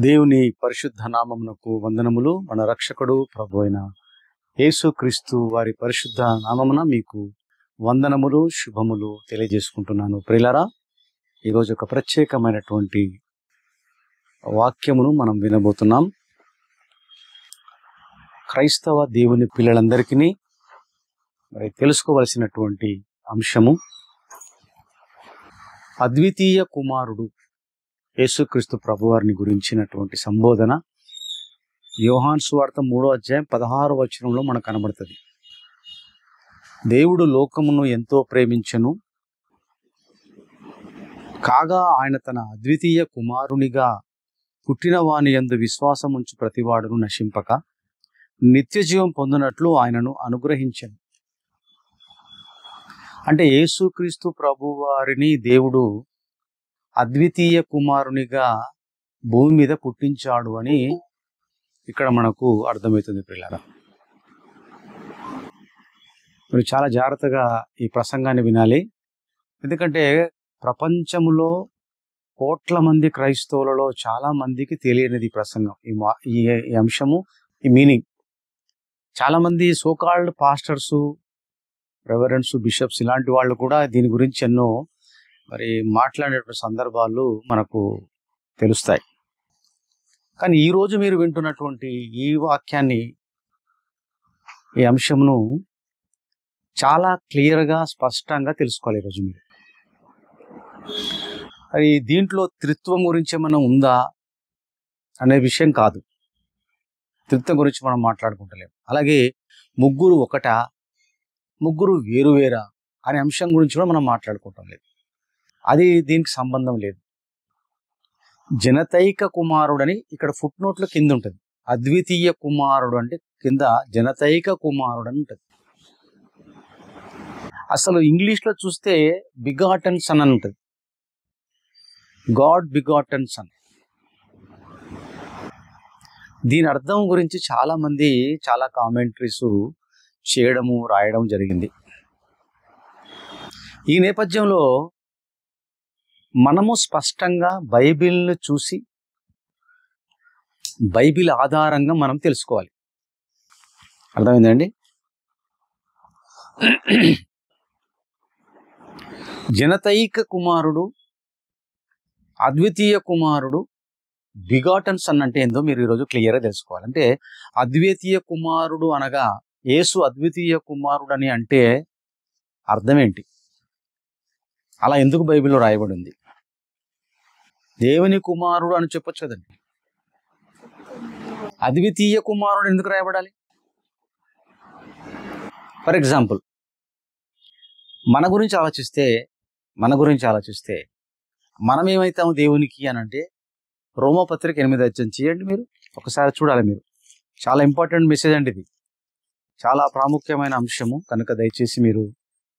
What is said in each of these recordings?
దేవుని పరిశుద్ధ నామమునకు వందనములు. మన రక్షకుడు ప్రభు అయిన యేసుక్రీస్తు వారి పరిశుద్ధ నామమున మీకు వందనములు, శుభములు తెలియజేసుకుంటున్నాను. ప్రియులారా, ఈరోజు ఒక ప్రత్యేకమైనటువంటి వాక్యమును మనం వినబోతున్నాం. క్రైస్తవ దేవుని పిల్లలందరికీ మరి తెలుసుకోవలసినటువంటి అంశము అద్వితీయ కుమారుడు యేసుక్రీస్తు ప్రభువారిని గురించినటువంటి సంబోధన యోహాను సువార్త 3:16 మనకు కనబడుతుంది. దేవుడు లోకమును ఎంతో ప్రేమించెను, కాగా ఆయన తన అద్వితీయ కుమారునిగా పుట్టిన వాని యందు విశ్వాసముంచు ప్రతివాడును నశింపక నిత్య జీవం పొందినట్లు ఆయనను అనుగ్రహించెను. అంటే యేసుక్రీస్తు ప్రభువారిని దేవుడు అద్వితీయ కుమారునిగా భూమి మీద పుట్టించాడు అని ఇక్కడ మనకు అర్థమవుతుంది. పిల్లరా, మీరు చాలా జాగ్రత్తగా ఈ ప్రసంగాన్ని వినాలి. ఎందుకంటే ప్రపంచంలో కోట్ల మంది క్రైస్తవులలో చాలా మందికి తెలియనిది ఈ ప్రసంగం, ఈ అంశము, ఈ మీనింగ్. చాలా మంది సోకాల్డ్ పాస్టర్సు, రెవరెండ్స్, బిషప్స్ ఇలాంటి వాళ్ళు కూడా దీని గురించి ఎన్నో మరి మాట్లాడే సందర్భాలు మనకు తెలుస్తాయి. కానీ ఈరోజు మీరు వింటున్నటువంటి ఈ వాక్యాన్ని, ఈ అంశమును చాలా క్లియర్గా, స్పష్టంగా తెలుసుకోవాలి ఈరోజు మీరు. మరి దీంట్లో త్రిత్వం గురించి ఏమైనా ఉందా అనే విషయం కాదు, త్రిత్వం గురించి మనం మాట్లాడుకుంటలేము. అలాగే ముగ్గురు ఒకటా, ముగ్గురు వేరువేరా అనే అంశం గురించి కూడా మనం మాట్లాడుకుంటాం లేదు. అది దీనికి సంబంధం లేదు. జనతైక కుమారుడని ఇక్కడ ఫుట్ నోట్లో కింద ఉంటుంది. అద్వితీయ కుమారుడు అంటే కింద జనతైక కుమారుడు అని ఉంటుంది. అసలు ఇంగ్లీష్లో చూస్తే బిగాటన్ సన్ అని ఉంటుంది. God begotten sun. దీని అర్థం గురించి చాలా మంది చాలా కామెంటరీస్ చేయడము, రాయడం జరిగింది. ఈ నేపథ్యంలో మనము స్పష్టంగా బైబిల్ని చూసి, బైబిల్ ఆధారంగా మనం తెలుసుకోవాలి. అర్థమైందండి? జనతైక కుమారుడు, అద్వితీయ కుమారుడు, బిగాటన్ సన్ అంటే ఏందో మీరు ఈరోజు క్లియర్గా తెలుసుకోవాలి. అంటే అద్వితీయ కుమారుడు అనగా యేసు అద్వితీయ కుమారుడు అని అంటే అర్థం ఏంటి? అలా ఎందుకు బైబిల్లో రాయబడింది? దేవుని కుమారుడు అని చెప్పొచ్చు కదండి. అద్వితీయ కుమారుడు ఎందుకు రాయబడాలి? ఫర్ ఎగ్జాంపుల్, మన గురించి ఆలోచిస్తే మనం ఏమైతాము దేవునికి అని అంటే, రోమపత్రిక 8 చేయండి. మీరు ఒకసారి చూడాలి. మీరు చాలా ఇంపార్టెంట్ మెసేజ్ అండి ఇది, చాలా ప్రాముఖ్యమైన అంశము కనుక దయచేసి మీరు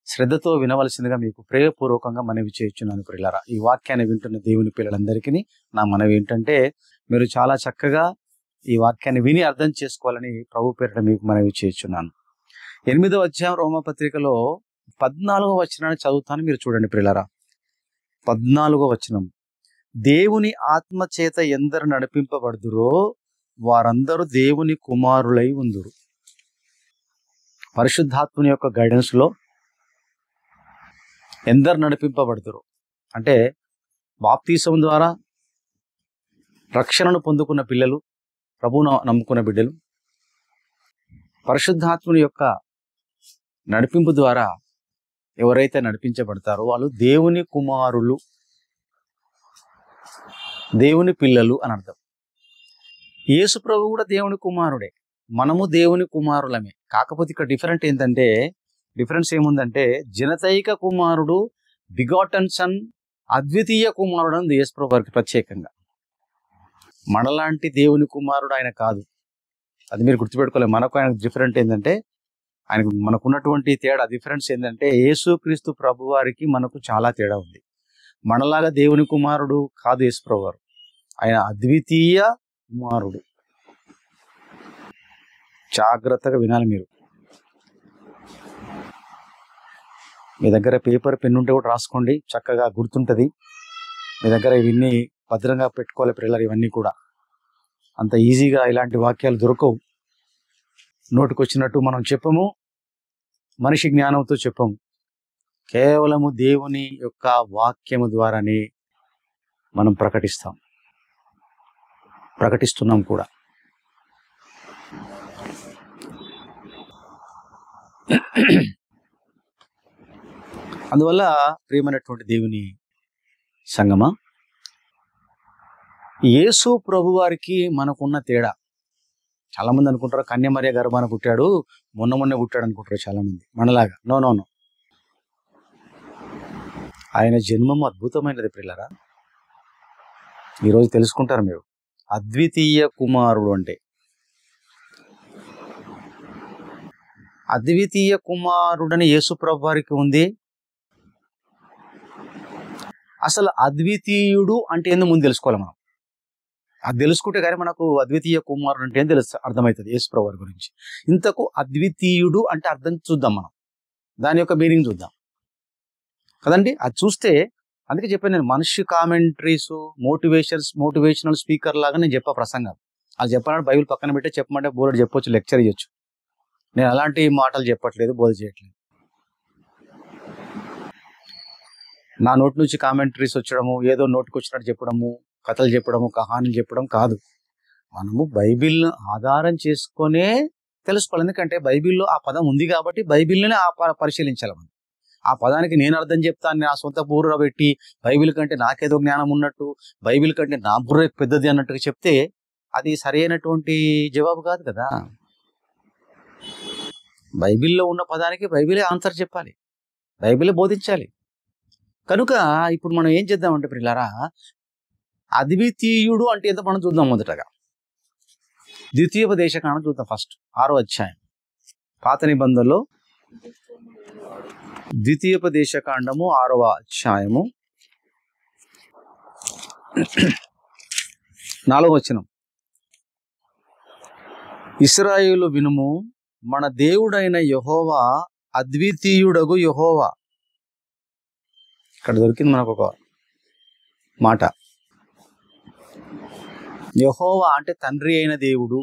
శ్రద్ధతో వినవలసిందిగా మీకు ప్రేయపూర్వకంగా మనవి చేయుచున్నాను. ప్రియులారా, ఈ వాక్యాన్ని వింటున్న దేవుని పిల్లలందరికీ నా మనవి ఏంటంటే, మీరు చాలా చక్కగా ఈ వాక్యాన్ని విని అర్థం చేసుకోవాలని ప్రభు పేరిట మీకు మనవి చేయుచున్నాను. 8వ అధ్యాయం రోమపత్రికలో 14వ వచనాన్ని చదువుతాను, మీరు చూడండి ప్రియులారా. 14వ వచనం, దేవుని ఆత్మ చేత ఎందరు నడిపింపబడుదురో వారందరూ దేవుని కుమారులై ఉందురు. పరిశుద్ధాత్మని యొక్క గైడెన్స్ లో ఎందరు నడిపింపబడుతురు అంటే, బాప్తీసం ద్వారా రక్షణను పొందుకున్న పిల్లలు, ప్రభువును నమ్ముకున్న బిడ్డలు, పరిశుద్ధాత్ముని యొక్క నడిపింపు ద్వారా ఎవరైతే నడిపించబడతారో వాళ్ళు దేవుని కుమారులు, దేవుని పిల్లలు అని అర్థం. యేసు ప్రభు కూడా దేవుని కుమారుడే, మనము దేవుని కుమారులమే. కాకపోతే ఇక్కడ డిఫరెన్స్ ఏముందంటే, జనతైక కుమారుడు, బిగాటన్ సన్, అద్వితీయ కుమారుడు అని యేసు ప్రభు వారికి ప్రత్యేకంగా. మనలాంటి దేవుని కుమారుడు ఆయన కాదు, అది మీరు గుర్తుపెట్టుకోలేదు. మనకు ఆయన డిఫరెంట్ ఏంటంటే, మనకున్నటువంటి తేడా, డిఫరెన్స్ ఏంటంటే, యేసుక్రీస్తు ప్రభు వారికి మనకు చాలా తేడా ఉంది. మనలాగా దేవుని కుమారుడు కాదు యేసు ప్రభు వారు, ఆయన అద్వితీయ కుమారుడు. జాగ్రత్తగా వినాలి మీరు. మీ దగ్గర పేపర్, పెన్ ఉంటే కూడా రాసుకోండి, చక్కగా గుర్తుంటుంది. మీ దగ్గర ఇవన్నీ భద్రంగా పెట్టుకోవాలి పిల్లలు. ఇవన్నీ కూడా అంత ఈజీగా ఇలాంటి వాక్యాలు దొరకవు. నోటికొచ్చినట్టు మనం చెప్పము, మనిషి జ్ఞానంతో చెప్పము. కేవలము దేవుని యొక్క వాక్యము ద్వారానే మనం ప్రకటిస్తున్నాం కూడా. అందువల్ల ప్రియమైనటువంటి దేవుని సంగమా, యేసు ప్రభు వారికి మనకున్న తేడా, చాలా మంది అనుకుంటారు కన్యమర్య గర్భాన పుట్టాడు, మొన్నే పుట్టాడు అనుకుంటారు చాలా మంది మనలాగా. నో నో నో, ఆయన జన్మము అద్భుతమైనది ప్రియులారా. ఈరోజు తెలుసుకుంటారు మీరు. అద్వితీయ కుమారుడు అంటే, అద్వితీయ కుమారుడని యేసు ప్రభు వారికి ఉంది. అసలు అద్వితీయుడు అంటే ఏందో ముందు తెలుసుకోవాలి మనం. అది తెలుసుకుంటే కానీ మనకు అద్వితీయ కుమారుడు అంటే ఏం అర్థమవుతుంది యేసు ప్రభు వారి గురించి. ఇంతకు అద్వితీయుడు అంటే అర్థం చూద్దాం మనం, దాని యొక్క మీనింగ్ చూద్దాం కదండి. అది చూస్తే అందుకే చెప్పాను నేను, మనిషి కామెంటరీస్, మోటివేషనల్ స్పీకర్ లాగా నేను చెప్పా ప్రసంగాలు. అది చెప్పాలంటే బైబిల్ పక్కన పెట్టే చెప్పమంటే బోర్డు చెప్పొచ్చు, లెక్చర్ ఇవ్వచ్చు. నేను అలాంటి మాటలు చెప్పట్లేదు, బోధ చేయట్లేదు. నా నోటి నుంచి కామెంటరీస్ వచ్చడము, ఏదో నోటికి వచ్చినట్టు చెప్పడము, కథలు చెప్పడము, కహానీలు చెప్పడం కాదు. మనము బైబిల్ ఆధారం చేసుకునే తెలుసుకోవాలి. ఎందుకంటే బైబిల్లో ఆ పదం ఉంది కాబట్టి బైబిల్నే పరిశీలించాలి మనం. ఆ పదానికి నేను అర్థం చెప్తాను, నా సొంత బుర్ర పెట్టి బైబిల్ కంటే నాకేదో జ్ఞానం ఉన్నట్టు, బైబిల్ కంటే నా బుర్ర పెద్దది అన్నట్టుగా చెప్తే అది సరైనటువంటి జవాబు కాదు కదా. బైబిల్లో ఉన్న పదానికి బైబిలే ఆన్సర్ చెప్పాలి, బైబిలే బోధించాలి. కనుక ఇప్పుడు మనం ఏం చేద్దామంటే ప్రియులారా, అద్వితీయుడు అంటే ఎంత మనం చూద్దాం. మొదటగా ద్వితీయోపదేశకాండం చూద్దాం. ఫస్ట్ 6వ అధ్యాయం, పాత నిబంధనలో ద్వితీయోపదేశకాండము 6వ అధ్యాయము 4వ వచనం. ఇశ్రాయేలు వినుము, మన దేవుడైన యెహోవా అద్వితీయుడగు యెహోవా. ఇక్కడ దొరికింది మనకు ఒక మాట. యెహోవా అంటే తండ్రి అయిన దేవుడు,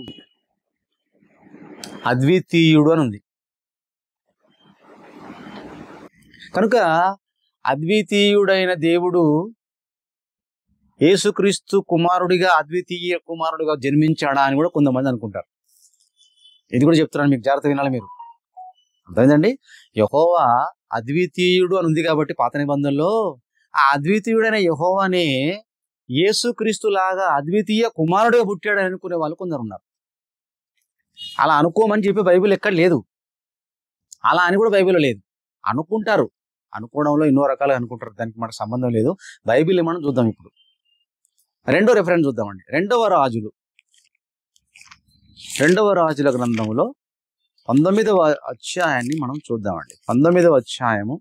అద్వితీయుడు అని ఉంది. కనుక అద్వితీయుడైన దేవుడు యేసుక్రీస్తు కుమారుడిగా, అద్వితీయ కుమారుడిగా జన్మించాడా అని కూడా కొంతమంది అనుకుంటారు. ఇది కూడా చెప్తున్నాను మీకు, జాగ్రత్త వినాలి మీరు. అర్థమైందండి? యెహోవా అద్వితీయుడు అని ఉంది కాబట్టి పాత నిబంధనలో ఆ అద్వితీయుడైన యెహోవానే యేసుక్రీస్తు లాగా అద్వితీయ కుమారుడిగా పుట్టాడని అనుకునే వాళ్ళు కొందరు ఉన్నారు. అలా అనుకోమని చెప్పి బైబిల్ ఎక్కడ లేదు, అలా అని కూడా బైబిల్లో లేదు. అనుకుంటారు, అనుకోవడంలో ఎన్నో రకాలుగా అనుకుంటారు, దానికి మనకు సంబంధం లేదు. బైబిల్ మనం చూద్దాం. ఇప్పుడు రెండో రెఫరెన్స్ చూద్దామండి. రెండవ రాజుల గ్రంథంలో 19వ అధ్యాయాన్ని మనం చూద్దామండి. 19వ అధ్యాయము,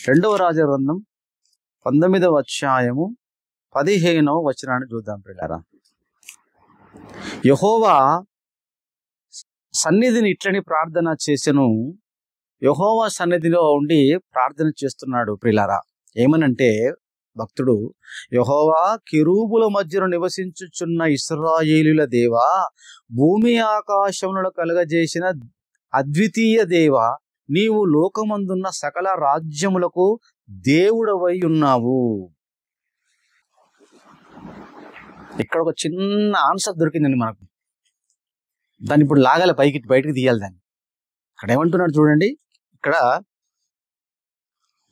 రెండవ రాజుల గ్రంథం 19వ అధ్యాయము 15వ వచనాన్ని చూద్దాం ప్రియులారా. యెహోవా సన్నిధిని ఇట్లని ప్రార్థన చేసెను. యెహోవా సన్నిధిలో ఉండి ప్రార్థన చేస్తున్నాడు ప్రియులారా. ఏమనంటే భక్తుడు, యెహోవా కెరూబుల మధ్యను నివసించుచున్న ఇశ్రాయేలీయుల దేవా, భూమి ఆకాశములను కలుగజేసిన అద్వితీయ దేవా, నీవు లోకమందున్న సకల రాజ్యములకు దేవుడవై ఉన్నావు. ఇక్కడ ఒక చిన్న ఆన్సర్ దొరికిందండి మనకు. దాన్ని ఇప్పుడు లాగాలి, బయటికి తీయాలి దాన్ని. ఇక్కడ ఏమంటున్నాడు చూడండి. ఇక్కడ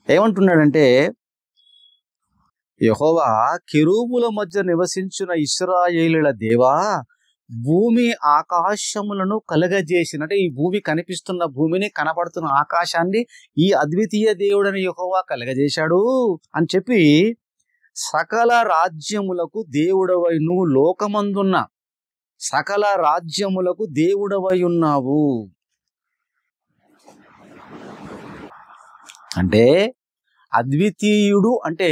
ఏమంటున్నాడంటే, యెహోవా కెరూబుల మధ్య నివసించిన ఇశ్రాయేలీయుల దేవా, భూమి ఆకాశములను కలగజేసిన, అంటే ఈ భూమి కనిపిస్తున్న భూమిని, కనపడుతున్న ఆకాశాన్ని ఈ అద్వితీయ దేవుడని యెహోవా కలగజేశాడు అని చెప్పి, సకల రాజ్యములకు దేవుడవై, నువ్వు లోకమందున్న సకల రాజ్యములకు దేవుడవై ఉన్నావు. అంటే అద్వితీయుడు అంటే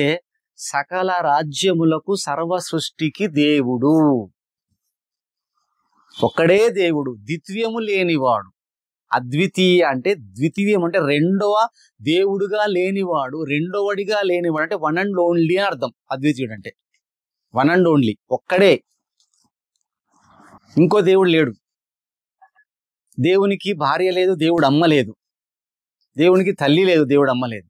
సకల రాజ్యములకు, సర్వ సృష్టికి దేవుడు. ఒక్కడే దేవుడు, ద్వితీయము లేనివాడు. అద్వితీయ అంటే, ద్వితీయం అంటే రెండవ దేవుడుగా లేనివాడు, రెండవడిగా లేనివాడు, అంటే వన్ అండ్ ఓన్లీ అని అర్థం. అద్వితీయుడు అంటే వన్ అండ్ ఓన్లీ, ఒక్కడే. ఇంకో దేవుడు లేడు. దేవునికి భార్య లేదు, దేవుడు అమ్మ లేదు, దేవునికి తల్లి లేదు, దేవుడు అమ్మ లేదు.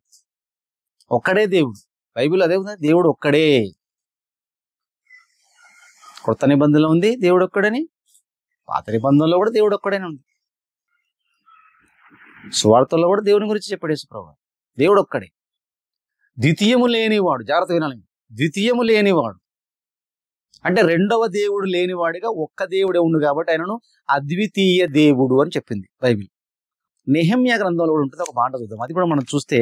ఒక్కడే దేవుడు. బైబిల్ అదే ఉంది, దేవుడు ఒక్కడే. కొత్త నిబంధనలో ఉంది దేవుడు ఒక్కడని, పాత నిబంధనలో కూడా దేవుడు ఒక్కడనే ఉంది. సువార్తల్లో కూడా దేవుని గురించి చెప్పాడు యేసుప్రభువు. దేవుడు ఒక్కడే, ద్వితీయము లేనివాడు. జాగ్రత్త వినాలి, ద్వితీయము లేనివాడు అంటే రెండవ దేవుడు లేనివాడిగా ఒక్క దేవుడే ఉండు కాబట్టి ఆయనను అద్వితీయ దేవుడు అని చెప్పింది బైబిల్. నెహెమ్యా గ్రంథంలో కూడా ఉంటుంది, ఒక మాట చూద్దాం. అది కూడా మనం చూస్తే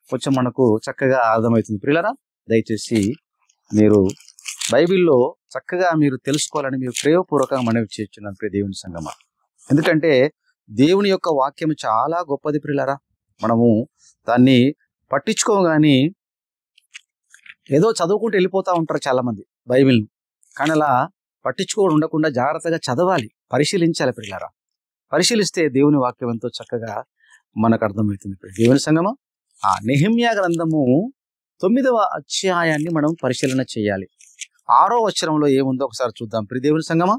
కొంచెం మనకు చక్కగా అర్థమవుతుంది. ప్రియులారా, దయచేసి మీరు బైబిల్లో చక్కగా మీరు తెలుసుకోవాలని మీరు ప్రేమపూర్వకంగా మనవి చేస్తున్నాను ప్రియ దేవుని సంగమా. ఎందుకంటే దేవుని యొక్క వాక్యం చాలా గొప్పది ప్రియులారా. మనము దాన్ని పట్టించుకోగాని ఏదో చదువుకుంటూ వెళ్ళిపోతూ ఉంటారు చాలా మంది బైబిల్ను. కానీ అలా పట్టించుకోవడం ఉండకుండా జాగ్రత్తగా చదవాలి, పరిశీలించాలి ప్రియులారా. పరిశీలిస్తే దేవుని వాక్యం ఎంతో చక్కగా మనకు అర్థమవుతుంది. దేవుని సంగమా, ఆ నెహెమ్యా గ్రంథము 9వ అధ్యాయాన్ని మనం పరిశీలన చేయాలి. 6వ వచనంలో ఏముందో ఒకసారి చూద్దాం ప్రియ దేవుని సంగమా.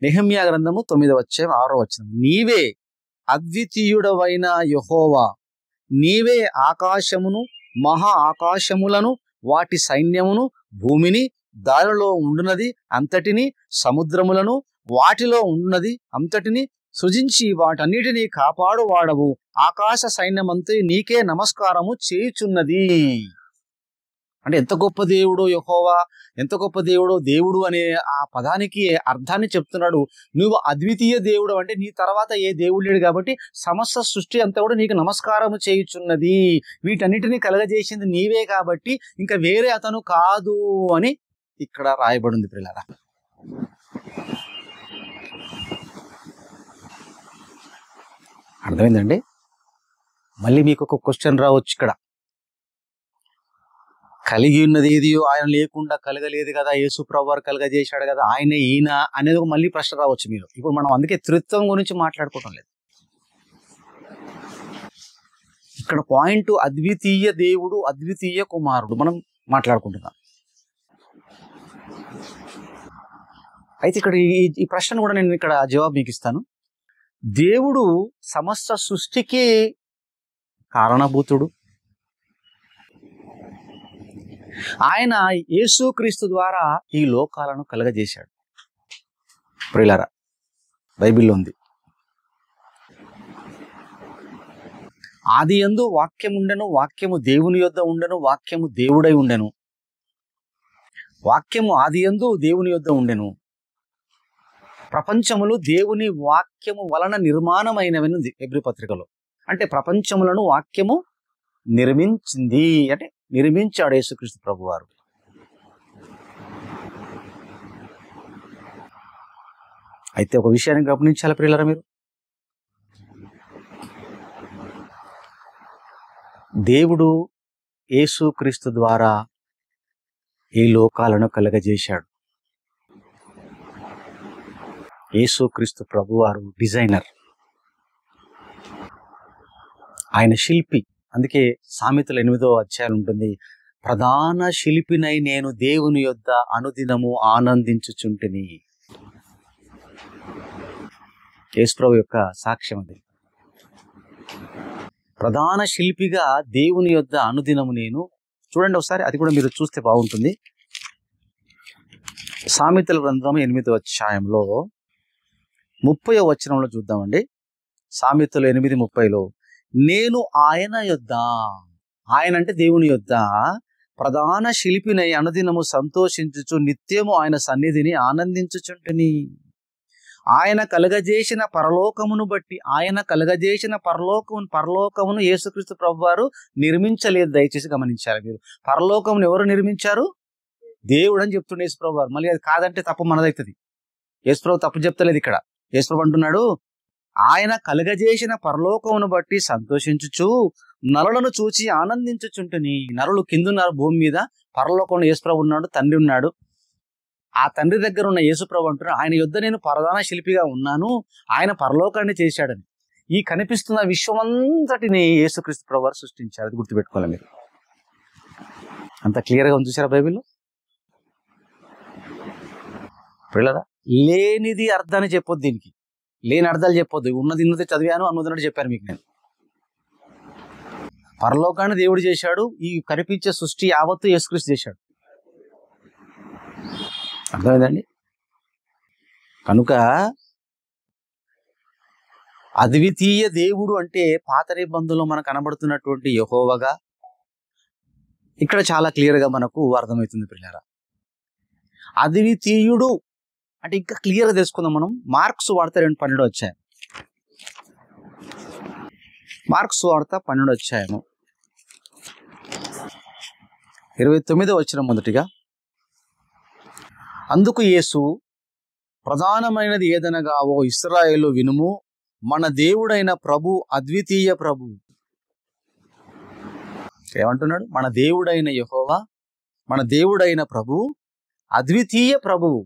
నెహెమ్యా గ్రంథము 9వ అధ్యాయం 6వ వచనం. నీవే అద్వితీయుడవైన యెహోవా, నీవే ఆకాశమును మహా ఆకాశములను వాటి సైన్యమును భూమిని దానిలో ఉండునది అంతటిని సముద్రములను వాటిలో ఉండునది అంతటిని సృజించి వాటన్నిటినీ కాపాడు వాడవు. ఆకాశ సైన్యమంతా నీకే నమస్కారము చేయుచున్నది. అంటే ఎంత గొప్ప దేవుడో యెహోవా, ఎంత గొప్ప దేవుడో. దేవుడు అనే ఆ పదానికి అర్థాన్ని చెప్తున్నాడు. నువ్వు అద్వితీయ దేవుడు అంటే నీ తర్వాత ఏ దేవుడు లేడు కాబట్టి సమస్త సృష్టి అంతా కూడా నీకు నమస్కారము చేయుచున్నది. వీటన్నిటినీ కలగజేసింది నీవే కాబట్టి ఇంకా వేరే అతను కాదు అని ఇక్కడ రాయబడింది ప్రియులారా. అర్థమైందండి? మళ్ళీ మీకు ఒక క్వశ్చన్ రావచ్చు ఇక్కడ. కలిగి ఉన్నది ఏదియో ఆయన లేకుండా కలగలేదు కదా, యేసుప్రభువు వారు కలగజేశాడు కదా, ఆయనే ఈయన అనేది ఒక మళ్ళీ ప్రశ్న రావచ్చు మీరు. ఇప్పుడు మనం అందుకే త్రిత్వం గురించి మాట్లాడుకోవటం లేదు. ఇక్కడ పాయింట్ అద్వితీయ దేవుడు, అద్వితీయ కుమారుడు మనం మాట్లాడుకుంటున్నాం. అయితే ఇక్కడ ఈ ప్రశ్న కూడా నేను ఇక్కడ జవాబు మీకు ఇస్తాను. దేవుడు సమస్త సృష్టికి కారణభూతుడు. ఆయన యేసుక్రీస్తు ద్వారా ఈ లోకాలను కలగజేశాడు. ప్రియులారా, బైబిల్లో ఉంది, ఆదియందు వాక్యం ఉండెను, వాక్యము దేవుని యొద్ద ఉండెను, వాక్యము దేవుడై ఉండెను. వాక్యము ఆదియందు దేవుని యొద్ద ఉండెను. ప్రపంచములు దేవుని వాక్యము వలన నిర్మాణమైనవని ఉంది హెబ్రీ పత్రికలో. అంటే ప్రపంచములను వాక్యము నిర్మించింది, అంటే నిర్మించాడు యేసుక్రీస్తు ప్రభువారు. అయితే ఒక విషయాన్ని గమనించాలి ప్రియులారా, మీరు దేవుడు యేసుక్రీస్తు ద్వారా ఈ లోకాలను కలగజేశాడు. యేసుక్రీస్తు ప్రభువారు డిజైనర్, ఆయన శిల్పి. అందుకే సామెతలు 8వ అధ్యాయం ఉంటుంది, ప్రధాన శిల్పినై నేను దేవుని యొద్ద అనుదినము ఆనందించుచుంటిని. యేసుప్రభు యొక్క సాక్ష్యం అది. ప్రధాన శిల్పిగా దేవుని యొద్ద అనుదినము నేను. చూడండి ఒకసారి, అది కూడా మీరు చూస్తే బాగుంటుంది. సామెతల గ్రంథం 8వ అధ్యాయంలో 30వ వచనంలో చూద్దామండి. సామెతలు 8:30లో నేను ఆయన యొద్ద, ఆయన అంటే దేవుని యొద్ద ప్రధాన శిల్పినై అనుదినము సంతోషించుచు నిత్యము ఆయన సన్నిధిని ఆనందించుచుంటిని. ఆయన కలగజేసిన పరలోకమును బట్టి, ఆయన కలగజేసిన పరలోకమును యేసుక్రీస్తు ప్రభువారు నిర్మించలేదు. దయచేసి గమనించాలి మీరు. పరలోకమును ఎవరు నిర్మించారు? దేవుడు అని చెప్తుండే యేసుప్రభు వారు. మళ్ళీ అది కాదంటే తప్పు మనదవుతుంది. యేసుప్రభు తప్పు చెప్తలేదు ఇక్కడ. యేసుప్రభు అంటున్నాడు, ఆయన కలగజేసిన పరలోకమును బట్టి సంతోషించుచు నరులను చూచి ఆనందించుచుంటుని. నరులు కిందున్నారు భూమి మీద, పరలోకంలో యేసుప్రభు ఉన్నాడు, తండ్రి ఉన్నాడు. ఆ తండ్రి దగ్గర ఉన్న యేసుప్రభు అంటున్నాడు, ఆయన యుద్ధ నేను ప్రధాన శిల్పిగా ఉన్నాను, ఆయన పరలోకాన్ని చేశాడని. ఈ కనిపిస్తున్న విశ్వమంతటిని యేసుక్రీస్తు ప్రభు వారు సృష్టించారు. అది గుర్తుపెట్టుకోవాలి మీరు. అంత క్లియర్గా ఉంది చూసారా బైబిల్లో? పిల్లరా, లేనిది అర్థాన్ని చెప్పొద్దు, దీనికి లేని అర్థాలు చెప్పొద్దు. ఉన్నది చదివాను, అన్నది చెప్పాను మీకు నేను. పరలోకాన్ని దేవుడు చేశాడు, ఈ కనిపించే సృష్టి యావత్తు యేసుక్రీస్తు చేశాడు. అర్థమైందండి? కనుక అద్వితీయ దేవుడు అంటే పాత నిబంధనలో మనకు కనబడుతున్నటువంటి యెహోవాగా ఇక్కడ చాలా క్లియర్గా మనకు అర్థమవుతుంది ప్రియులారా. అద్వితీయుడు అంటే ఇంకా క్లియర్గా తెలుసుకుందాం మనం. మార్క్స్ వార్త 12 అధ్యాయం. మార్క్స్ వార్త 12 అధ్యాయము 29వ వచనం మొదటిగా. అందుకు యేసు, ప్రధానమైనది ఏదనగా, ఓ ఇశ్రాయేలు వినుము, మన దేవుడైన ప్రభు అద్వితీయ ప్రభు. ఏమంటున్నాడు? మన దేవుడైన యెహోవా, మన దేవుడైన ప్రభు అద్వితీయ ప్రభువు.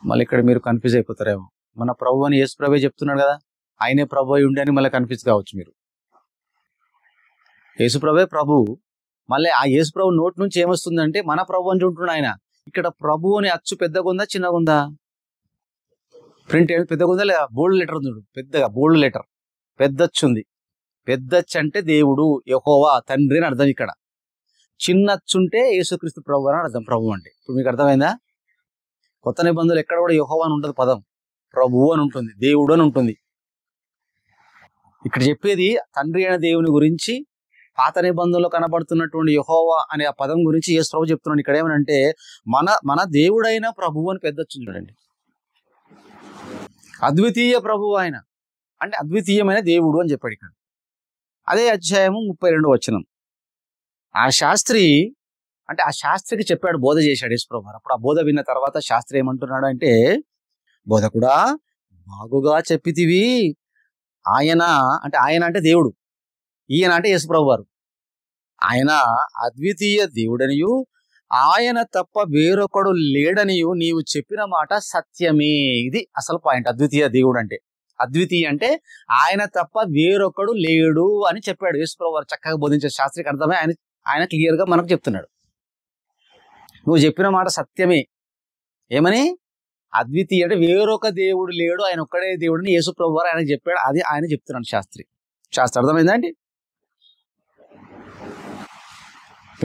మళ్ళీ ఇక్కడ మీరు కన్ఫ్యూజ్ అయిపోతారేమో. మన ప్రభు అని యేసు ప్రభే చెప్తున్నాడు కదా, ఆయనే ప్రభు అయి ఉండి అని మళ్ళీ కన్ఫ్యూజ్ కావచ్చు మీరు. యేసు ప్రభే ప్రభు, మళ్ళీ ఆ యేసు ప్రభు నోటి నుంచి ఏమొస్తుందంటే మన ప్రభు అని ఉంటున్నాడు ఆయన. ఇక్కడ ప్రభు అని అచ్చు పెద్దగా ఉందా చిన్నగా ఉందా? ప్రింట్ పెద్దగా ఉందా లేదా? బోల్డ్ లెటర్ ఉంది, పెద్దగా బోల్డ్ లెటర్, పెద్దచ్చు ఉంది. పెద్దచ్చు అంటే దేవుడు యెహోవా తండ్రి అని అర్థం. ఇక్కడ చిన్నచ్చుంటే యేసుక్రీస్తు ప్రభు అని అర్థం. ప్రభు అంటే ఇప్పుడు మీకు అర్థమైందా? కొత్త నిబంధనలు ఎక్కడ కూడా యెహోవా అని ఉంటుంది పదం, ప్రభు అని ఉంటుంది, దేవుడు అని ఉంటుంది. ఇక్కడ చెప్పేది తండ్రి అయిన దేవుని గురించి, పాత నిబంధనలో కనబడుతున్నటువంటి యెహోవా అనే ఆ పదం గురించి యేసు ప్రభు చెప్తున్నాడు. ఇక్కడ ఏమనంటే మన దేవుడైన ప్రభువు అని పెద్దచ్చు చూడండి. అద్వితీయ ప్రభువు ఆయన అంటే అద్వితీయమైన దేవుడు అని చెప్పాడు ఇక్కడ. అదే అధ్యాయము 32వ వచనం. ఆ శాస్త్రికి చెప్పాడు, బోధ చేశాడు యేసు ప్రభు. అప్పుడు ఆ బోధ విన్న తర్వాత శాస్త్రి ఏమంటున్నాడు అంటే, బోధకుడా బాగుగా చెప్పితివి. ఆయన అంటే దేవుడు, ఈయన అంటే యేసు ప్రభు వారు. ఆయన అద్వితీయ దేవుడనియు ఆయన తప్ప వేరొకడు లేడనియు నీవు చెప్పిన మాట సత్యమే. ఇది అసలు పాయింట్. అద్వితీయ దేవుడు అంటే, అద్వితీయ అంటే ఆయన తప్ప వేరొకడు లేడు అని చెప్పాడు యేసు ప్రభు వారు. చక్కగా బోధించే శాస్త్రికి అర్థమే. ఆయన క్లియర్ గా మనకు చెప్తున్నాడు, నువ్వు చెప్పిన మాట సత్యమే. ఏమని? అద్వితీయ అంటే వేరొక దేవుడు లేడు, ఆయన ఒక్కడే దేవుడిని యేసు ప్రభు వారు ఆయన చెప్పాడు. అది ఆయన చెప్తున్నాడు శాస్త్రి. అర్థమైందా అండి?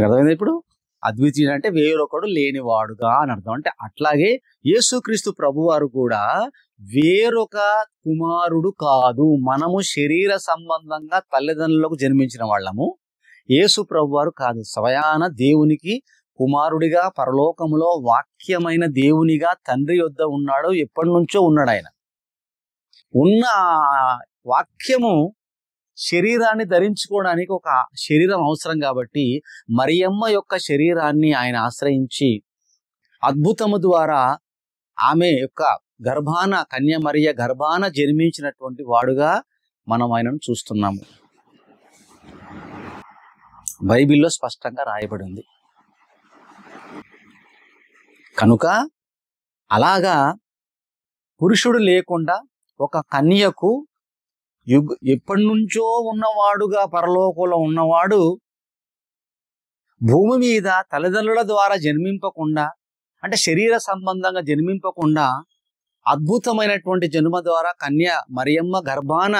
అర్థమైందా? ఇప్పుడు అద్వితీయుడు అంటే వేరొకడు లేనివాడుగా అని అర్థం. అంటే అట్లాగే యేసుక్రీస్తు ప్రభువారు కూడా వేరొక కుమారుడు కాదు. మనము శరీర సంబంధంగా తల్లిదండ్రులకు జన్మించిన వాళ్ళము, యేసు ప్రభువారు కాదు. స్వయాన దేవునికి కుమారుడిగా పరలోకములో వాక్యమైన దేవునిగా తండ్రి యొద్ద ఉన్నాడు, ఎప్పటి నుంచో ఉన్నాడు. ఆయన ఉన్న వాక్యము శరీరాన్ని ధరించుకోవడానికి ఒక శరీరం అవసరం కాబట్టి మరియమ్మ యొక్క శరీరాన్ని ఆయన ఆశ్రయించి అద్భుతము ద్వారా ఆమె యొక్క గర్భాన, కన్యమరియ గర్భాన జన్మించినటువంటి వాడుగా మనం ఆయనను చూస్తున్నాము. బైబిల్లో స్పష్టంగా రాయబడి ఉంది. కనుక అలాగా పురుషుడు లేకుండా ఒక కన్యకు ఎప్పటి నుంచో ఉన్నవాడుగా పరలోకంలో ఉన్నవాడు భూమి మీద తల్లిదండ్రుల ద్వారా జన్మింపకుండా, అంటే శరీర సంబంధంగా జన్మింపకుండా అద్భుతమైనటువంటి జన్మ ద్వారా కన్య మరియమ్మ గర్భాన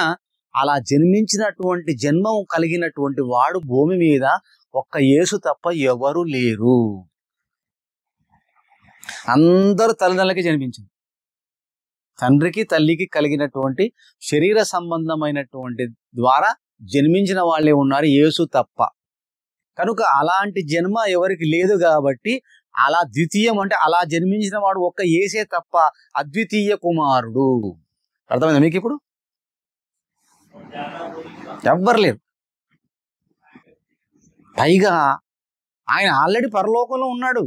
అలా జన్మించినటువంటి జన్మం కలిగినటువంటి వాడు భూమి మీద ఒక్క యేసు తప్ప ఎవరు లేరు. అందరూ తల్లిదండ్రులకి జన్మించింది. తండ్రికి తల్లికి కలిగినటువంటి శరీర సంబంధమైనటువంటి ద్వారా జన్మించిన వాళ్ళే ఉన్నారు, యేసు తప్ప. కనుక అలాంటి జన్మ ఎవరికి లేదు కాబట్టి అలా ద్వితీయం అంటే అలా జన్మించిన వాడు ఒక్క యేసే తప్ప అద్వితీయ కుమారుడు. అర్థమైందా మీకు? ఇప్పుడు ఎవ్వరు లేరు. పైగా ఆయన ఆల్రెడీ పరలోకంలో ఉన్నాడు.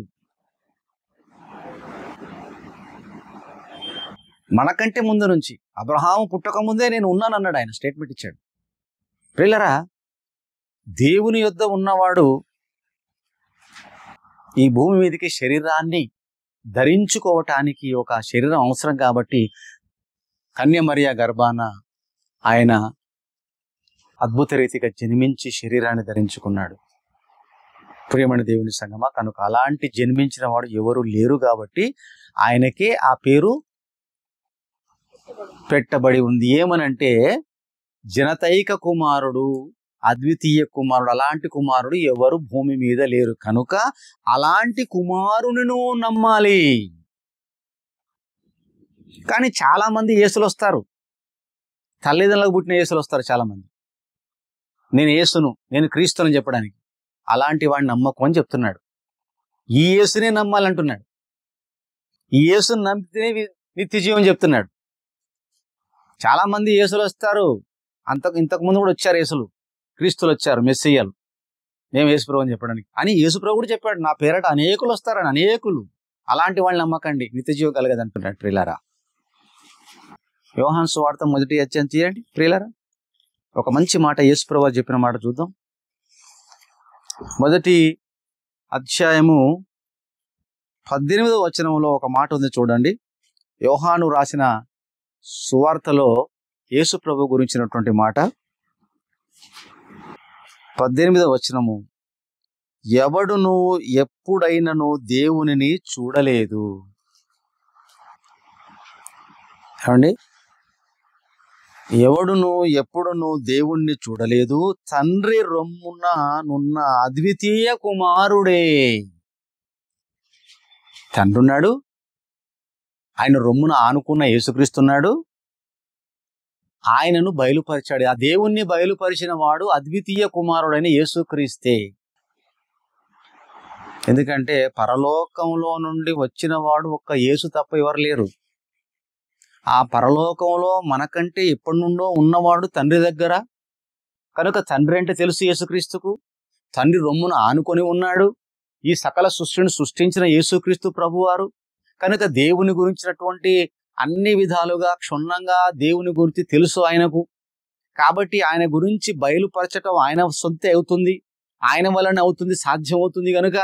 మనకంటే ముందు నుంచి, అబ్రహాము పుట్టక ముందే నేను ఉన్నాను అన్నాడు ఆయన, స్టేట్మెంట్ ఇచ్చాడు. ప్రియులారా, దేవుని యొద్ద ఉన్నవాడు ఈ భూమి మీదకి శరీరాన్ని ధరించుకోవటానికి ఒక శరీరం అవసరం కాబట్టి కన్యమరియ గర్భాన ఆయన అద్భుత రీతిగా జన్మించి శరీరాన్ని ధరించుకున్నాడు. ప్రియమైన దేవుని సంగమా, కనుక అలాంటి జన్మించిన వాడు ఎవరు లేరు కాబట్టి ఆయనకే ఆ పేరు పెట్టబడి ఉంది. ఏమనంటే జనతైక కుమారుడు, అద్వితీయ కుమారుడు. అలాంటి కుమారుడు ఎవరు భూమి మీద లేరు కనుక అలాంటి కుమారుని నమ్మాలి. కానీ చాలా మంది యేసులు వస్తారు, తల్లిదండ్రులకు పుట్టిన యేసులు వస్తారు. చాలా మంది నేను యేసును, నేను క్రీస్తుని చెప్పడానికి. అలాంటి వాడిని నమ్మకం అని చెప్తున్నాడు. ఈ యేసునే నమ్మాలంటున్నాడు. ఈ యేసుని నమ్మితేనే నిత్య జీవం చెప్తున్నాడు. చాలా మంది యేసులు వస్తారు, ఇంతకు ముందు కూడా వచ్చారు యేసులు, క్రీస్తులు వచ్చారు, మెస్సియ్యలు, మేము యేసుప్రభు అని చెప్పడానికి. అని యేసుప్రభు కూడా చెప్పాడు, నా పేరట అనేకులు వస్తారని. అనేకులు. అలాంటి వాళ్ళని నమ్మకండి, నిత్య జీవం కలగదు అంటున్నాడు. ప్రియులారా, యోహాను సువార్త 1వ అధ్యాయం తీయండి ప్రియులారా. ఒక మంచి మాట యేసుప్రభు చెప్పిన మాట చూద్దాం. 1వ అధ్యాయము 18వ వచనంలో ఒక మాట ఉంది చూడండి. యోహాను రాసిన సువార్తలో యేసుప్రభు గురించినటువంటి మాట. 18వ వచనము, ఎవడును ఎప్పుడైనను దేవునిని చూడలేదు. ఏమండి? ఎవడును ఎప్పుడును దేవుణ్ణి చూడలేదు, తండ్రి రొమ్మున నున్న అద్వితీయ కుమారుడే. తండ్రి ఉన్నాడు, ఆయన రొమ్మున ఆనుకున్న యేసుక్రీస్తున్నాడు, ఆయనను బయలుపరిచాడు. ఆ దేవుణ్ణి బయలుపరిచిన వాడు అద్వితీయ కుమారుడైన యేసుక్రీస్తే. ఎందుకంటే పరలోకంలో నుండి వచ్చిన వాడు ఒక్క యేసు తప్ప ఎవరు లేరు. ఆ పరలోకంలో మనకంటే ఎప్పటి నుండో ఉన్నవాడు తండ్రి దగ్గర. కనుక తండ్రి అంటే తెలుసు యేసుక్రీస్తుకు. తండ్రి రొమ్మున ఆనుకొని ఉన్నాడు. ఈ సకల సృష్టిని సృష్టించిన యేసుక్రీస్తు ప్రభువారు. కనుక దేవుని గురించినటువంటి అన్ని విధాలుగా క్షుణ్ణంగా దేవుని గురించి తెలుసు ఆయనకు. కాబట్టి ఆయన గురించి బయలుపరచటం ఆయన సొంతే అవుతుంది, ఆయన వలన అవుతుంది, సాధ్యం అవుతుంది. కనుక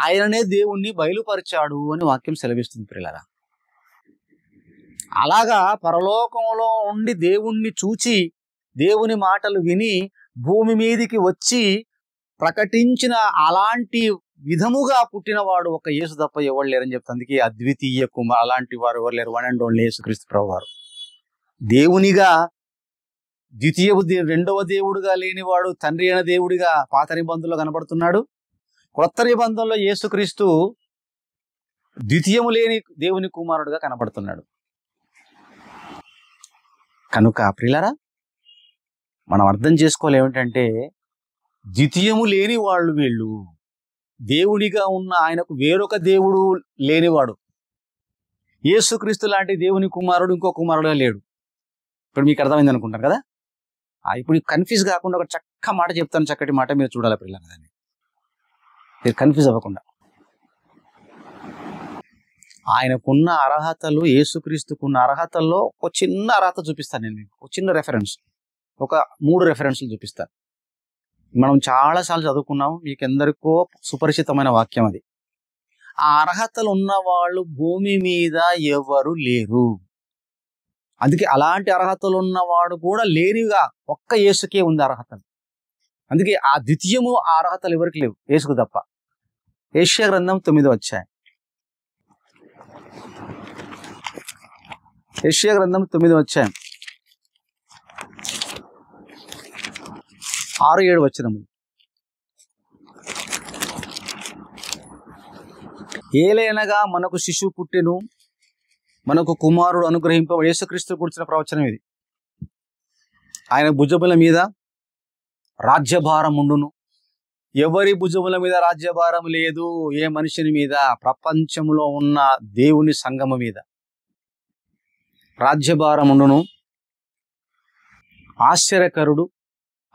ఆయననే దేవుణ్ణి బయలుపరిచాడు అని వాక్యం సెలవిస్తుంది ప్రియులారా. అలాగా పరలోకంలో ఉండి దేవుణ్ణి చూచి దేవుని మాటలు విని భూమి మీదికి వచ్చి ప్రకటించిన అలాంటి విధముగా పుట్టినవాడు ఒక యేసు తప్ప ఎవరు లేరని చెప్తుంది. అందుకే అద్వితీయ కుమార్, అలాంటి వారు ఎవరు లేరు. వన్ అండ్ ఓన్లీ యేసుక్రీస్తు ప్రభువారు. దేవునిగా రెండవ దేవుడుగా లేనివాడు తండ్రి అయిన దేవుడిగా పాత నిబంధనలో కనబడుతున్నాడు. కొత్త నిబంధనలో యేసుక్రీస్తు ద్వితీయము లేని దేవుని కుమారుడుగా కనబడుతున్నాడు. కనుక ప్రియులారా, మనం అర్థం చేసుకోవాలి ఏమిటంటే ద్వితీయము లేని వాళ్ళు వీళ్ళు. దేవుడిగా ఉన్న ఆయనకు వేరొక దేవుడు లేనివాడు. యేసుక్రీస్తు లాంటి దేవుని కుమారుడు ఇంకో కుమారుడుగా లేడు. ఇప్పుడు మీకు అర్థమైంది అనుకుంటారు కదా. ఇప్పుడు కన్ఫ్యూజ్ కాకుండా ఒక మాట చెప్తాను, చక్కటి మాట మీరు చూడాలి పిల్లలు. దాన్ని మీరు కన్ఫ్యూజ్ అవ్వకుండా. ఆయనకున్న అర్హతలు, యేసుక్రీస్తుకున్న అర్హతల్లో ఒక చిన్న అర్హత చూపిస్తాను నేను మీకు. ఒక చిన్న రెఫరెన్స్, ఒక 3 రెఫరెన్స్లు చూపిస్తాను. మనం చాలాసార్లు చదువుకున్నాం, మీకు ఎందరికో సుపరిచితమైన వాక్యం అది. ఆ అర్హతలు ఉన్న వాళ్ళు భూమి మీద ఎవరు లేరు. అందుకే అలాంటి అర్హతలు ఉన్నవాడు కూడా లేనిగా ఒక్క యేసుకే ఉంది అర్హతలు. అందుకే ఆ ద్వితీయము ఆ అర్హతలు ఎవరికి లేవు, యేసుకు తప్ప. యెషయా గ్రంథం 9వ అధ్యాయం. యెషయా గ్రంథం 9వ అధ్యాయం 6-7 వచనములు. ఏలైనగా మనకు శిశువు పుట్టెను, మనకు కుమారుడు అనుగ్రహింపబడి. యేసుక్రీస్తు కూర్చున్న ప్రవచనం ఇది. ఆయన భుజముల మీద రాజ్యభారం ఉండును. ఎవరి భుజముల మీద రాజ్యభారం లేదు, ఏ మనిషిని మీద, ప్రపంచంలో ఉన్న దేవుని సంగమ మీద రాజ్యభారం ఉండును. ఆశ్చర్యకరుడు,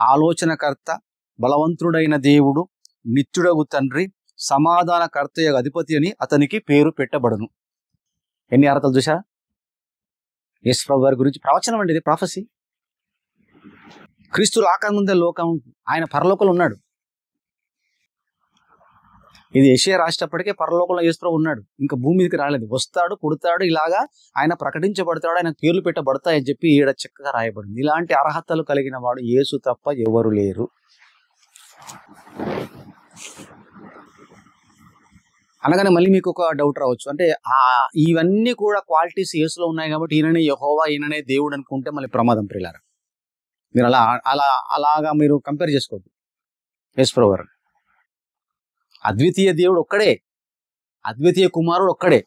ఆలోచనకర్త, బలవంతుడైన దేవుడు, నిత్యుడగు తండ్రి, సమాధానకర్త అధిపతి అని అతనికి పేరు పెట్టబడును. ఎన్ని అర్హతలు చూసారా? యేసు ప్రభు వారి గురించి ప్రవచనం అండి ఇది, ప్రాఫెసీ. క్రీస్తు రాకముందే లోకం, ఆయన పరలోకంలో ఉన్నాడు. ఇది యెషయా రాసేటప్పటికే పరలోకంలో యేసు ప్రభు ఉన్నాడు, ఇంకా భూమి మీదకి రాలేదు. వస్తాడు, పుడతాడు, ఇలాగా ఆయన ప్రకటించబడతాడు, ఆయన పేర్లు పెట్టబడతాయని చెప్పి ఈడ చక్కగా రాయబడింది. ఇలాంటి అర్హతలు కలిగిన వాడు యేసు తప్ప ఎవరు లేరు. అనగానే మళ్ళీ మీకు ఒక డౌట్ రావచ్చు, అంటే ఇవన్నీ కూడా క్వాలిటీస్ యేసులో ఉన్నాయి కాబట్టి ఈయననే యెహోవా, ఈయననే దేవుడు అనుకుంటే మళ్ళీ ప్రమాదం ప్రియులారా. మీరు అలాగా మీరు కంపేర్ చేసుకోవద్దు. యేసు ప్రభువారు అద్వితీయ దేవుడు ఒక్కడే, అద్వితీయ కుమారుడు ఒక్కడే.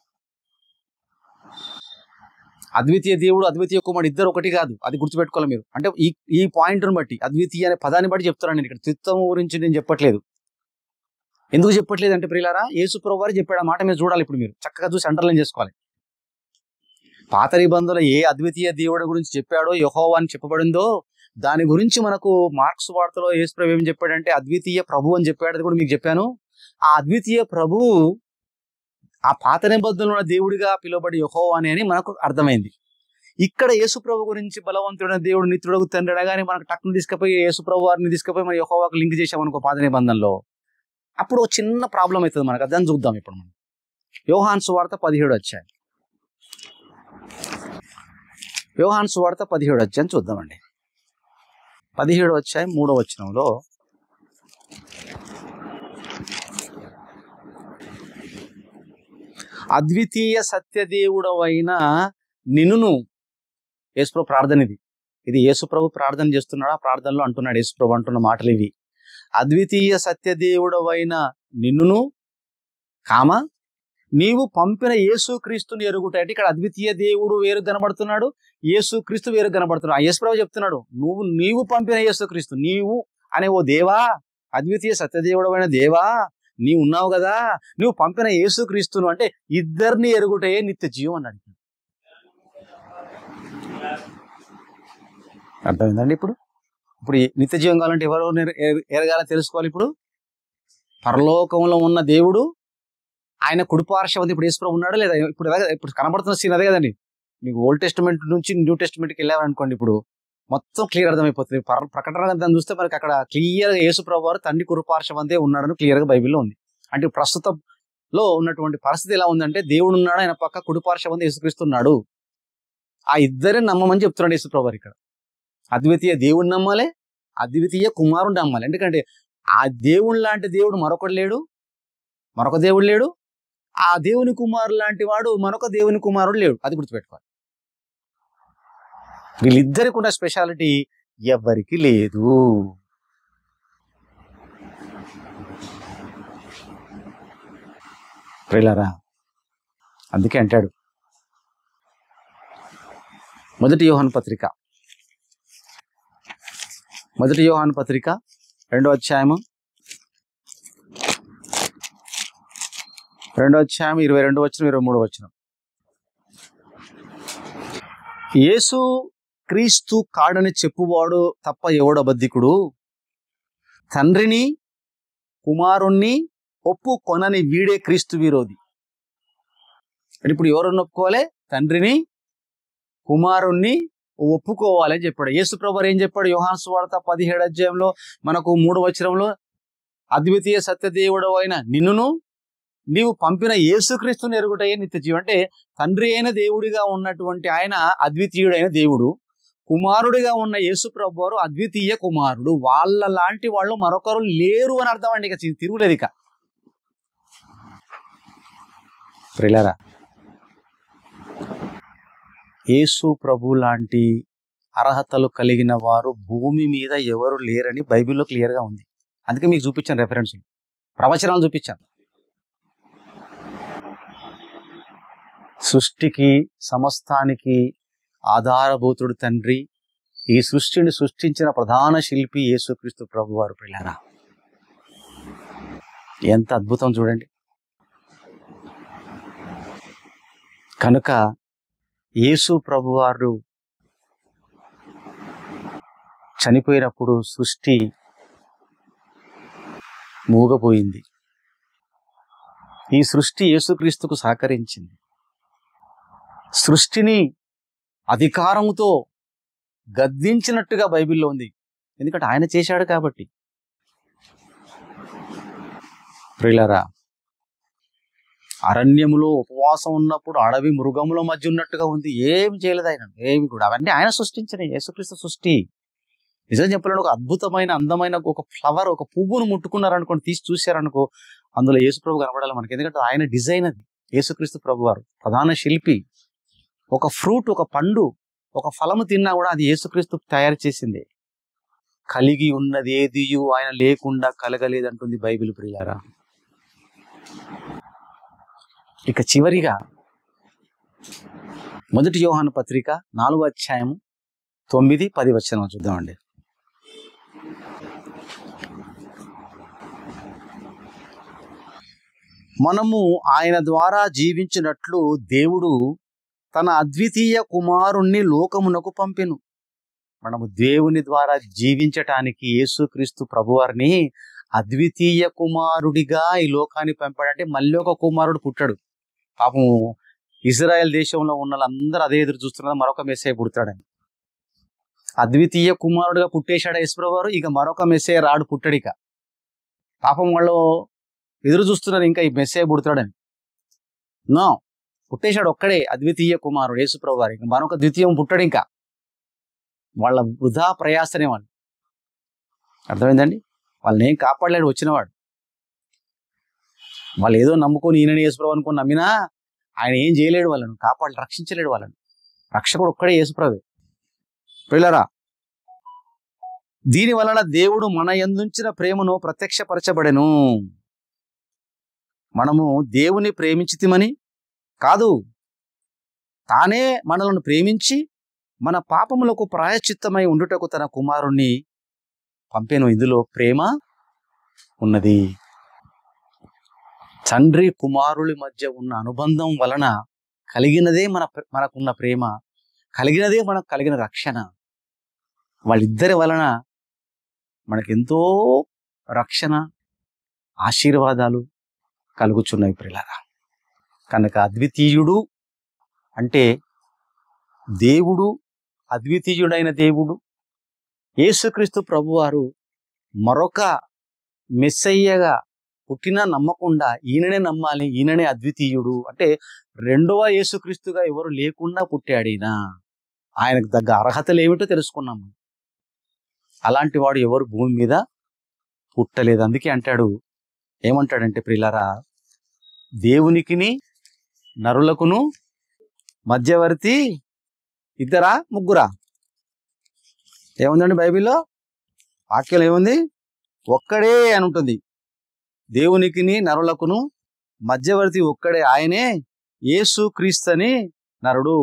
అద్వితీయ దేవుడు, అద్వితీయ కుమారుడు ఇద్దరు ఒకటి కాదు, అది గుర్తుపెట్టుకోవాలి మీరు. అంటే ఈ పాయింట్ను బట్టి, అద్వితీయ అనే పదాన్ని బట్టి చెప్తున్నాను నేను. ఇక్కడ త్రిత్వం గురించి నేను చెప్పట్లేదు. ఎందుకు చెప్పట్లేదు అంటే ప్రియులారా, యేసు ప్రభువారు చెప్పాడు ఆ మాట మీరు చూడాలి. ఇప్పుడు మీరు చక్కగా చూసి అండర్లైన్ చేసుకోవాలి. పాత నిబంధనలో ఏ అద్వితీయ దేవుడి గురించి చెప్పాడో, యెహోవా అని చెప్పబడిందో, దాని గురించి మనకు మార్క్స్ వార్తలో యేసు ప్రభు ఏం చెప్పాడంటే అద్వితీయ ప్రభు అని చెప్పాడు. అది కూడా మీకు చెప్పాను. ఆ అద్వితీయ ప్రభువు ఆ పాత నిబంధనలో ఉన్న దేవుడిగా పిలువబడి యెహోవా అని మనకు అర్థమైంది. ఇక్కడ యేసు ప్రభు గురించి బలవంతుడైన దేవుడు, నిత్యుడగు తండ్రి అనగానే మనకు టక్కును తీసుకుపోయి యేసు ప్రభు వారిని తీసుకుపోయి మన యెహోవాకు లింక్ చేసామనుకో పాత నిబంధనలో, అప్పుడు ఒక చిన్న ప్రాబ్లం అవుతుంది మనకు. దాన్ని చూద్దాం ఇప్పుడు మనం. యోహాను సువార్త 17వ అధ్యాయం. యోహాను సువార్త 17వ అధ్యాయం చూద్దామండి. 17వ అధ్యాయం 3వ వచనంలో, అద్వితీయ సత్యదేవుడవైన నిన్నును, యేసుప్రభు ప్రార్థన ఇది యేసుప్రభు ప్రార్థన చేస్తున్నాడు. ఆ ప్రార్థనలో అంటున్నాడు యేసుప్రభు అంటున్న మాటలు ఇవి. అద్వితీయ సత్యదేవుడవైన నిన్నును నీవు పంపిన యేసుక్రీస్తుని ఎరుగుట. అంటే ఇక్కడ అద్వితీయ దేవుడు వేరు కనబడుతున్నాడు, యేసుక్రీస్తు వేరు కనబడుతున్నాడు. ఆ యేసుప్రభు చెప్తున్నాడు, నీవు పంపిన యేసుక్రీస్తు, నీవు అనే ఓ దేవా, అద్వితీయ సత్యదేవుడవైన దేవా, నీవు ఉన్నావు కదా, నువ్వు పంపిన యేసుక్రీస్తును, అంటే ఇద్దరిని ఎరుగుటయే నిత్య జీవం అన్నాడు. అర్థమైందండి? ఇప్పుడు నిత్య జీవం కావాలంటే ఎవరు ఎరగాల తెలుసుకోవాలి. ఇప్పుడు పరలోకంలో ఉన్న దేవుడు, ఆయన కుడిపార్శ్వమంది ఇప్పుడు యేసుప్రభు ఉన్నాడా లేదా? ఇప్పుడు కనబడుతున్న సీన్ అదే కదండి. మీకు ఓల్డ్ టెస్టిమెంట్ నుంచి న్యూ టెస్టిమెంట్కి వెళ్ళారనుకోండి, ఇప్పుడు మొత్తం క్లియర్ అర్థమైపోతుంది. ప్రకటన గ్రంథాన్ని చూస్తే మనకి అక్కడ క్లియర్గా యేసుప్రభు వారు తండ్రి కుడిపార్శ్వమందే ఉన్నాడని క్లియర్గా బైబిల్లో ఉంది. అంటే ప్రస్తుతంలో ఉన్నటువంటి పరిస్థితి ఎలా ఉందంటే, దేవుడు ఉన్నాడు, ఆయన పక్క కుడిపార్శ్వమందే యేసుక్రీస్తున్నాడు. ఆ ఇద్దరిని నమ్మమని చెప్తున్నాడు యేసుప్రభు వారు ఇక్కడ. అద్వితీయ దేవుడిని నమ్మాలి, అద్వితీయ కుమారుడిని నమ్మాలి. ఎందుకంటే ఆ దేవుడు లాంటి దేవుడు మరొక దేవుడు లేడు, ఆ దేవుని కుమారుడు లాంటి వాడు మరొక దేవుని కుమారుడు లేడు. అది గుర్తుపెట్టుకోవాలి. వీళ్ళిద్దరికి ఉన్న స్పెషాలిటీ ఎవరికి లేదు. ప్రియులారా, అందుకే అంటాడు మొదటి యోహాను పత్రిక 2వ అధ్యాయము 22వ వచనం 23వ వచనం. యేసు క్రీస్తు కాడని చెప్పువాడు తప్ప ఎవడు అబద్ధికుడు, తండ్రిని కుమారుణ్ణి ఒప్పుకొనని వీడే క్రీస్తు విరోధి. ఇప్పుడు ఎవరన్నా ఒప్పుకోవాలి? తండ్రిని కుమారుణ్ణి ఒప్పుకోవాలి అని చెప్పాడు. యేసు ప్రభువు ఏం చెప్పాడు? యోహాను సువార్త 17వ అధ్యాయంలో మనకు 3వ వచనంలో, అద్వితీయ సత్యదేవుడు అయిన నిన్నును నీవు పంపిన యేసుక్రీస్తుని ఎరుగుటయే నిత్య జీవం. అంటే తండ్రి అయిన దేవుడిగా ఉన్నటువంటి ఆయన అద్వితీయుడైన దేవుడు, కుమారుడిగా ఉన్న యేసు ప్రభు వారు అద్వితీయ కుమారుడు. వాళ్ళ లాంటి వాళ్ళు మరొకరు లేరు అని అర్థం అండి. ఇక తిరుగులేదు. ఇక ప్రియులారా, యేసు ప్రభు లాంటి అర్హతలు కలిగిన వారు భూమి మీద ఎవరు లేరని బైబిల్లో క్లియర్గా ఉంది. అందుకే మీకు చూపించాను రెఫరెన్స్, ప్రవచనాలు చూపించాను. సృష్టికి సమస్తానికి ఆధారభూతుడు తండ్రి, ఈ సృష్టిని సృష్టించిన ప్రధాన శిల్పి యేసుక్రీస్తు ప్రభు వారు. ప్రియులారా, ఎంత అద్భుతం చూడండి. కనుక యేసు ప్రభువారు చనిపోయినప్పుడు సృష్టి మూగపోయింది. ఈ సృష్టి యేసుక్రీస్తుకు సహకరించింది. సృష్టిని అధికారముతో గద్దించినట్టుగా బైబిల్లో ఉంది. ఎందుకంటే ఆయన చేశాడు కాబట్టి. ప్రియులారా, అరణ్యములో ఉపవాసం ఉన్నప్పుడు అడవి మృగముల మధ్య ఉన్నట్టుగా ఉంది. ఏం చేయలేదు ఆయన, ఏమి కూడా. అవన్నీ ఆయన సృష్టించిన యేసుక్రీస్తు సృష్టి. నిజం చెప్పాలంటే ఒక అద్భుతమైన అందమైన ఒక ఫ్లవర్, ఒక పువ్వును ముట్టుకున్నారనుకోండి, తీసి చూశారనుకో, అందులో యేసుప్రభు కనబడాలి మనకి. ఎందుకంటే ఆయన డిజైన్ అది. యేసుక్రీస్తు ప్రభు వారు ప్రధాన శిల్పి. ఒక ఫ్రూట్, ఒక పండు, ఒక ఫలము తిన్నా కూడా అది యేసుక్రీస్తు తయారు చేసింది. కలిగి ఉన్నది ఏదియు ఆయన లేకుండా కలగలేదంటుంది బైబిల్ ప్రియులారా. ఇక చివరిగా 1 యోహాను పత్రిక 4వ అధ్యాయము 9-10 వచనం చూద్దామండి. మనము ఆయన ద్వారా జీవించినట్లు దేవుడు తన అద్వితీయ కుమారుణ్ణి లోకమునకు పంపెను. మనము దేవుని ద్వారా జీవించటానికి యేసుక్రీస్తు ప్రభువారిని అద్వితీయ కుమారుడిగా ఈ లోకాన్ని పంపాడంటే మళ్ళీ ఒక కుమారుడు పుట్టాడు. పాపం ఇజ్రాయెల్ దేశంలో ఉన్న వాళ్ళందరూ అదే ఎదురు చూస్తున్నారు, మరొక మెస్సయ్య పుడతాడని. అద్వితీయ కుమారుడుగా పుట్టేశాడు యేసుప్రభు వారు. ఇక మరొక మెస్సయ్య రాడు, పుట్టడు. ఇక పాపం వాళ్ళు ఎదురు చూస్తున్నారు ఇంకా ఈ మెస్సయ్య పుడతాడని. నో, పుట్టేశాడు ఒక్కడే అద్వితీయ కుమారుడు యేసుప్రభు వారు. ఇంకా మరొక ద్వితీయం పుట్టడు. ఇంకా వాళ్ళ వృధా ప్రయాసనే వాళ్ళు. అర్థమైందండి? వాళ్ళని ఏం కాపాడలేడు వచ్చినవాడు. వాళ్ళు ఏదో నమ్ముకొని ఈయనని యేసుప్రభు అనుకొని నమ్మినా ఆయన ఏం చేయలేడు, వాళ్ళను కాపాడి రక్షించలేడు. వాళ్ళను రక్షకుడు ఒక్కడే యేసుప్రభువే. పిల్లరా, దీని వలన దేవుడు మన యందుంచిన ప్రేమను ప్రత్యక్షపరచబడెను. మనము దేవుని ప్రేమించితిమని కాదు, తానే మనలను ప్రేమించి మన పాపములకు ప్రాయశ్చిత్తమై ఉండుటకు తన కుమారుణ్ణి పంపెను. ఇందులో ప్రేమ ఉన్నది. తండ్రి కుమారుల మధ్య ఉన్న అనుబంధం వలన కలిగినదే మనకున్న ప్రేమ, కలిగినదే మనకు కలిగిన రక్షణ. వాళ్ళిద్దరి వలన మనకెంతో రక్షణ, ఆశీర్వాదాలు కలుగుచున్నాయి ప్రియులారా. కనుక అద్వితీయుడు అంటే దేవుడు, అద్వితీయుడైన దేవుడు యేసుక్రీస్తు ప్రభువారు మరొక మెస్సయ్యగా పుట్టినా నమ్మకుండా ఈయననే నమ్మాలి, ఈయననే అద్వితీయుడు అంటే రెండవ యేసుక్రీస్తుగా ఎవరు లేకుండా పుట్టాడినా ఆయనకు తగ్గ అర్హతలు ఏమిటో తెలుసుకున్నాము. అలాంటి వాడు ఎవరు భూమి మీద పుట్టలేదు. అందుకే అంటాడు, ఏమంటాడంటే ప్రియులారా, దేవునికిని నరులకును మధ్యవర్తి ఇద్దరా ముగ్గురా? ఏముందండి బైబిల్లో? వాక్యం ఏముంది? ఒక్కడే అని ఉంటుంది. దేవునికిని నరులకును మధ్యవర్తి ఒక్కడే, ఆయనే యేసు క్రీస్తని నరుడు.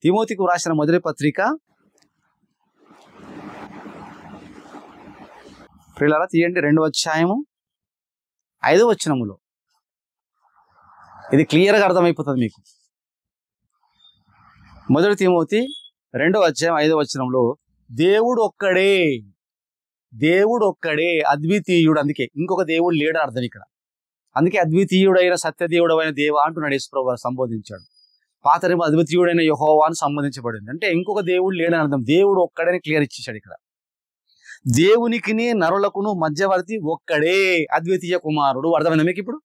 తిమోతికి రాసిన మొదటి పత్రిక ప్రియులారా తీయండి 2వ అధ్యాయము 5వ వచనములో ఇది క్లియర్గా అర్థమైపోతుంది మీకు. మొదటి తిమోతి 2వ అధ్యాయం 5వ వచనంలో దేవుడు ఒక్కడే, దేవుడు ఒక్కడే అద్వితీయుడు. అందుకే ఇంకొక దేవుడు లేడు అర్థం ఇక్కడ. అందుకే అద్వితీయుడైన సత్యదేవుడైన దేవ అంటున్నాడు యేసుప్రభువు సంబోధించాడు. పాతరేమో అద్వితీయుడైన యెహోవా అని సంబంధించబడింది. అంటే ఇంకొక దేవుడు లేడని అర్థం. దేవుడు ఒక్కడని క్లియర్ ఇచ్చేసాడు ఇక్కడ. దేవునికిని నరులకును మధ్యవర్తి ఒక్కడే, అద్వితీయ కుమారుడు. అర్థమైందా మీకు? ఇప్పుడు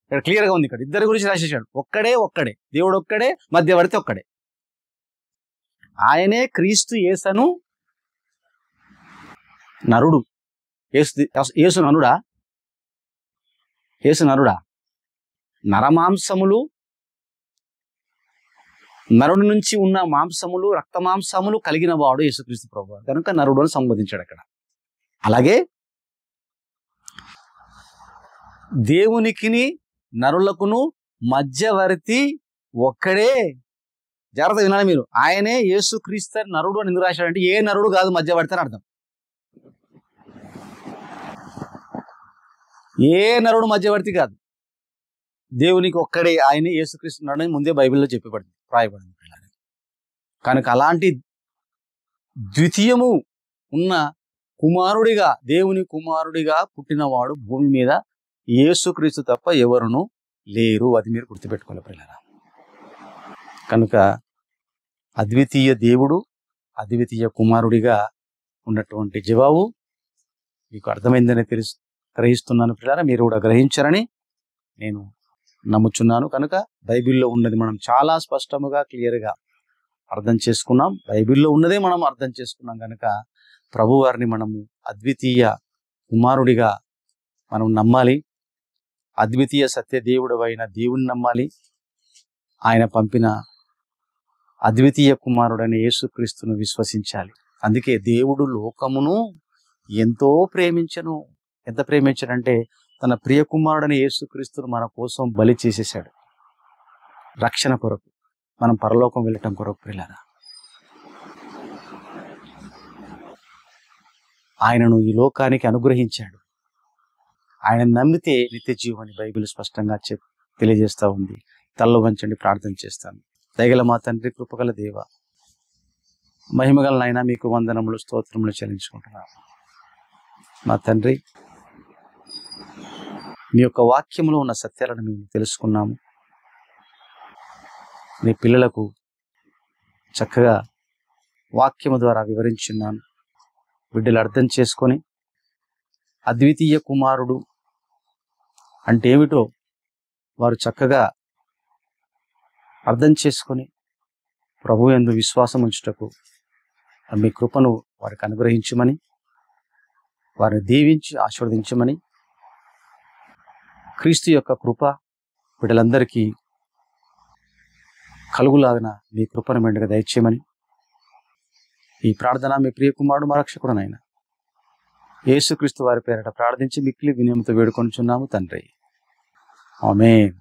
ఇక్కడ క్లియర్ గా ఉంది. ఇక్కడ ఇద్దరి గురించి రాసేసాడు. ఒక్కడే, ఒక్కడే దేవుడు, ఒక్కడే మధ్యవర్తి ఒక్కడే. ఆయనే క్రీస్తు యేసను నరుడు. యేసు నరుడా? యేసు నరుడా? నరమాంసములు, నరుడి నుంచి ఉన్న మాంసములు, రక్త మాంసములు కలిగిన వాడు యేసుక్రీస్తు ప్రభువు కనుక నరుడు అని సంబోధించాడు అక్కడ. అలాగే దేవునికిని నరులకును మధ్యవర్తి ఒక్కడే. జాగ్రత్త వినాలి మీరు. ఆయనే యేసుక్రీస్తు నరుడు అని ఎందుకు రాశాడంటే ఏ నరుడు కాదు, మధ్యవర్తి అని అర్థం. ఏ నరుడు మధ్యవర్తి కాదు, దేవునికి ఒక్కడే, ఆయనే యేసుక్రీస్తు నరుడు అని ముందే బైబిల్లో చెప్పబడింది, రాయబడింది. కనుక అలాంటి ద్వితీయము ఉన్న కుమారుడిగా, దేవుని కుమారుడిగా పుట్టినవాడు భూమి మీద యేసుక్రీస్తు తప్ప ఎవరును లేరు. అది మీరు గుర్తుపెట్టుకోవాలి పిల్లరా. కనుక అద్వితీయ దేవుడు, అద్వితీయ కుమారుడిగా ఉన్నటువంటి జవాబు మీకు అర్థమైందని గ్రహిస్తున్నాను పిల్లరా. మీరు కూడా గ్రహించారని నేను నమ్ముచున్నాను. కనుక బైబిల్లో ఉన్నది మనం చాలా స్పష్టముగా, క్లియర్గా అర్థం చేసుకున్నాం. బైబిల్లో ఉన్నదే మనం అర్థం చేసుకున్నాం. కనుక ప్రభువారిని మనము అద్వితీయ కుమారుడిగా మనం నమ్మాలి. అద్వితీయ సత్యదేవుడు అయిన దేవుని నమ్మాలి. ఆయన పంపిన అద్వితీయ కుమారుడైన యేసుక్రీస్తును విశ్వసించాలి. అందుకే దేవుడు లోకమును ఎంతో ప్రేమించను. ఎంత ప్రేమించడంటే తన ప్రియ కుమారుడైన యేసుక్రీస్తును మన కోసం బలి చేసేశాడు. రక్షణ కొరకు, మనం పరలోకం వెళ్ళటం కొరకు ప్రియులారా. ఆయనను ఈ లోకానికి అనుగ్రహించాడు. ఆయన నమ్మితే నిత్య జీవాన్ని బైబిల్ స్పష్టంగా తెలియజేస్తా ఉంది. తలలో వంచండి, ప్రార్థన చేస్తాను. దయగల మా తండ్రి, కృపగల దేవ, మహిమగల నాయన, మీకు వందనములు స్తోత్రములు చెల్లించుకుంటున్నాను. మా తండ్రి, మీ యొక్క వాక్యములో ఉన్న సత్యాలను మేము తెలుసుకున్నాము. మీ పిల్లలకు చక్కగా వాక్యము ద్వారా వివరించున్నాను. బిడ్డలు అర్థం చేసుకొని అద్వితీయ కుమారుడు అంటే ఏమిటో వారు చక్కగా అర్థం చేసుకొని ప్రభువు యందు విశ్వాసం ఉంచుటకు మీ కృపను వారికి అనుగ్రహించమని, వారిని దీవించి ఆశీర్వదించమని, క్రీస్తు యొక్క కృప బిడ్డలందరికీ కలుగులాగిన మీ కృపను మెండుగా దయచేయమని ఈ ప్రార్థన మీ ప్రియ కుమారుడు మా రక్షకుడునైన యేసుక్రీస్తు వారి పేరిట ప్రార్థించి మిక్కిలి వినయముతో వేడుకొనుచున్నాము తండ్రి. ఆమేన్.